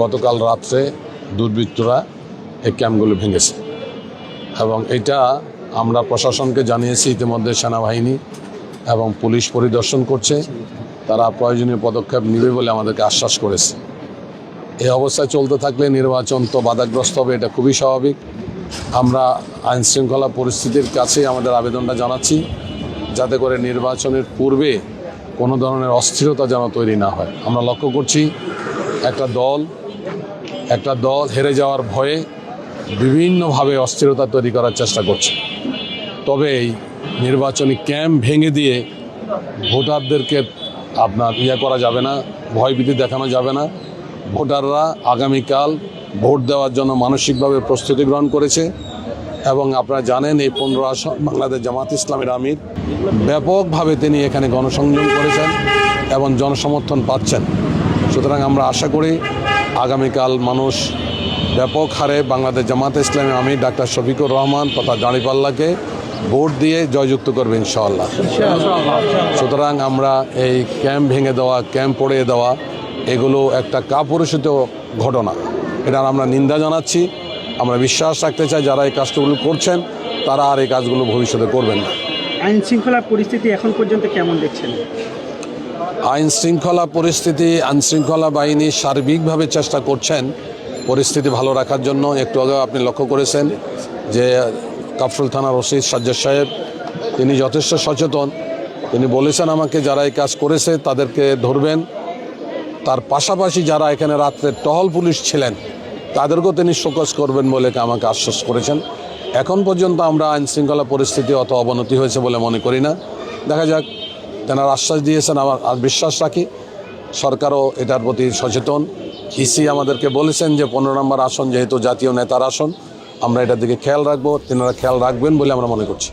গতকাল রাত্রে দুর্বৃত্তরা এই ক্যাম্পগুলো ভেঙেছে এবং এটা আমরা প্রশাসনকে জানিয়েছি। ইতিমধ্যে সেনাবাহিনী এবং পুলিশ পরিদর্শন করছে, তারা প্রয়োজনীয় পদক্ষেপ নেবে বলে আমাদেরকে আশ্বাস করেছে। এই অবস্থায় চলতে থাকলে নির্বাচন তো বাধাগ্রস্ত হবে, এটা খুবই স্বাভাবিক। আমরা আইনশৃঙ্খলা পরিস্থিতির কাছে আমাদের আবেদনটা জানাচ্ছি, যাতে করে নির্বাচনের পূর্বে কোনো ধরনের অস্থিরতা যেন তৈরি না হয়। আমরা লক্ষ্য করছি একটা দল হেরে যাওয়ার ভয়ে বিভিন্নভাবে অস্থিরতা তৈরি করার চেষ্টা করছে। তবে এই নির্বাচনী ক্যাম্প ভেঙে দিয়ে ভোটারদেরকে করা যাবে না, ভয়ভীতি দেখানো যাবে না। ভোটাররা আগামীকাল ভোট দেওয়ার জন্য মানসিকভাবে প্রস্তুতি গ্রহণ করেছে এবং আপনারা জানেন এই 15 আসন বাংলাদেশ জামাত ইসলামের আমির ব্যাপকভাবে তিনি এখানে গণসংযোগ করেছেন এবং জনসমর্থন পাচ্ছেন। সুতরাং আমরা আশা করি আগামীকাল মানুষ ব্যাপক হারে বাংলাদেশ জামাত ইসলামের আমির ডাক্তার শফিকুর রহমান তথা দাঁড়িপাল্লাকে ভোট দিয়ে জয়যুক্ত করবে ইনশাআল্লাহ। সুতরাং আমরা এই ক্যাম্প ভেঙে দেওয়া, ক্যাম্প পড়িয়ে দেওয়া, এগুলো একটা কাপুরুষিত ঘটনা, এটার আমরা নিন্দা জানাচ্ছি। আমরা বিশ্বাস রাখতে চাই যারা এই কাজগুলো করছেন তারা আর এই কাজগুলো ভবিষ্যতে করবেন না। আইন শৃঙ্খলা পরিস্থিতি এখন পর্যন্ত কেমন দেখছেন? আইনশৃঙ্খলা বাহিনী সার্বিকভাবে চেষ্টা করছেন পরিস্থিতি ভালো রাখার জন্য। একটু আগে আপনি লক্ষ্য করেছেন যে কাফরুল থানার ওসি সাজ্জাদ সাহেব তিনি যথেষ্ট সচেতন। তিনি বলেছেন আমাকে যারা এই কাজ করেছে তাদেরকে ধরবেন। তার পাশাপাশি যারা এখানে রাত্রে টহল পুলিশ ছিলেন তাদেরকেও তিনি শোকজ করবেন বলে আমাকে আশ্বাস করেছেন। এখন পর্যন্ত আমরা আইনশৃঙ্খলা পরিস্থিতি অত অবনতি হয়েছে বলে মনে করি না। দেখা যাক, তেনার আশ্বাস দিয়েছেন, আমার বিশ্বাস রাখি সরকারও এটার প্রতি সচেতন। ইসি আমাদেরকে বলেছেন যে 15 নম্বর আসন যেহেতু জাতীয় নেতার আসন, আমরা এটার দিকে খেয়াল রাখবো, তেনারা খেয়াল রাখবেন বলে আমরা মনে করছি।